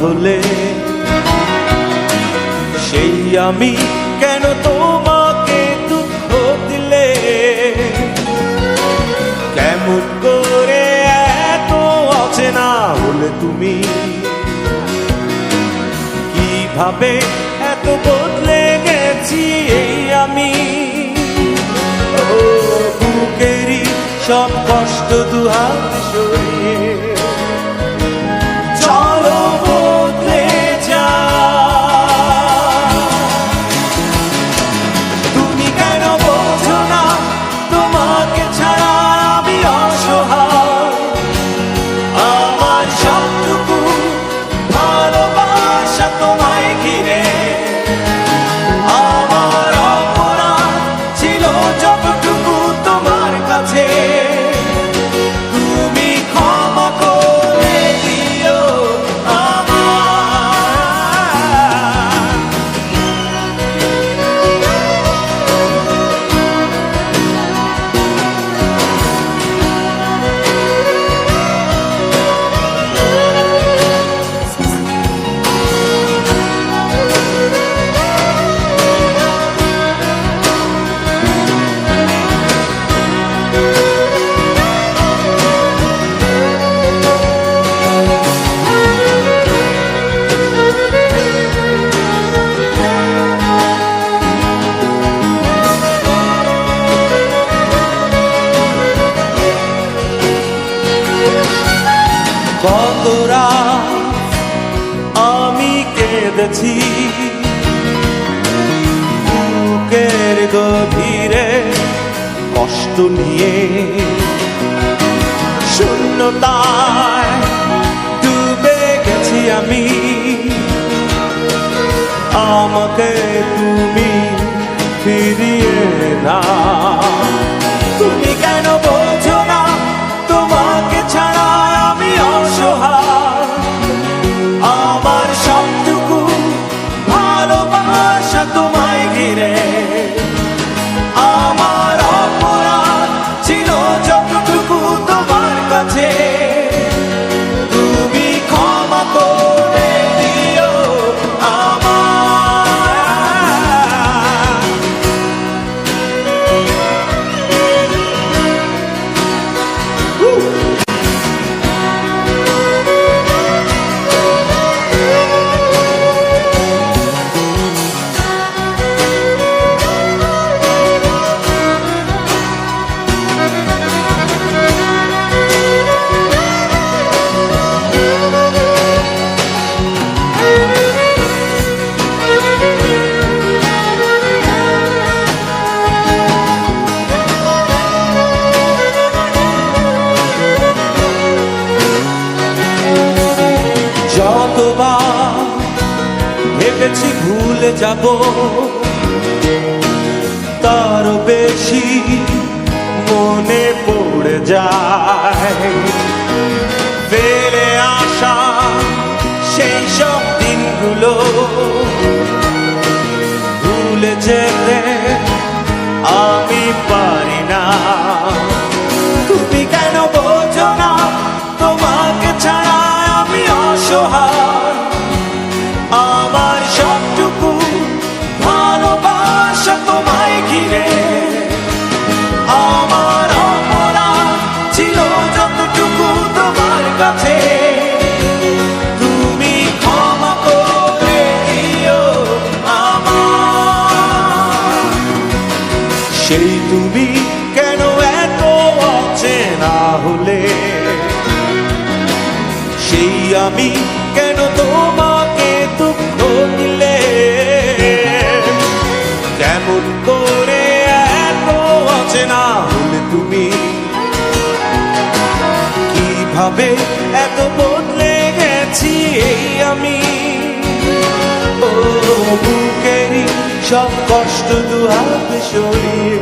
হলে সেই আমি কেন তোমাকে দুঃখ দিলে? কেমন করে এত অচেনা হলে তুমি? কিভাবে এত বদলে গেছি এই আমি? বুকেরই সব কষ্ট দুহাত সরিয়ে চলো বদলে যা। তুমি কেন বোঝো না তোমাকে ছাড়া আমি অসহায়? আমার সবটুকু ভালোবাসা তোমায় ঘিরে, আমার অপরাধ ছিল যতটুকু তোমার কাছে। তুমি ক্ষমা করে দিও আমায়। কত রাত আমি কেঁদেছি বুকের গভীরে কষ্ট নিয়ে, শূন্যতায় ডুবে গেছি আমি। আমাকে তুমি ফিরিয়ে না। তুমি কেন বোঝো না তোমাকে ছাড়া আমি অসহায়? আমার সবটুকু ভালোবাসা তোমায় ঘিরে, আমার অপরাধ ছিল যতটুকু তোমার কাছে। তুমি ক্ষমা করে দিও আমায়। যতবার ভেবেছি ভুলে যাব, তারও বেশি মনে পড়ে যায়। ফেলে আসা সেই সব দিনগুলো ভুলে যেতে আমি পারি না। তুমি কেন বোঝো না তোমাকে ছাড়া আমি অসহায়? আমার সবটুকু ভালোবাসা তোমায় ঘিরে, আমার অপরাধ ছিল যতটুকু তোমার কাছে। তুমি ক্ষমা করে দিও আমায়। সেই তুমি কেন এত অচেনা হলে? সেই আমি কেন তোমাকে দুঃখ দিলে? কেমন করে এত অচেনা হলে তুমি? কিভাবে এত বদলে গেছি এই আমি? ও বুকেরই সব কষ্ট দুহাত সরিয়ে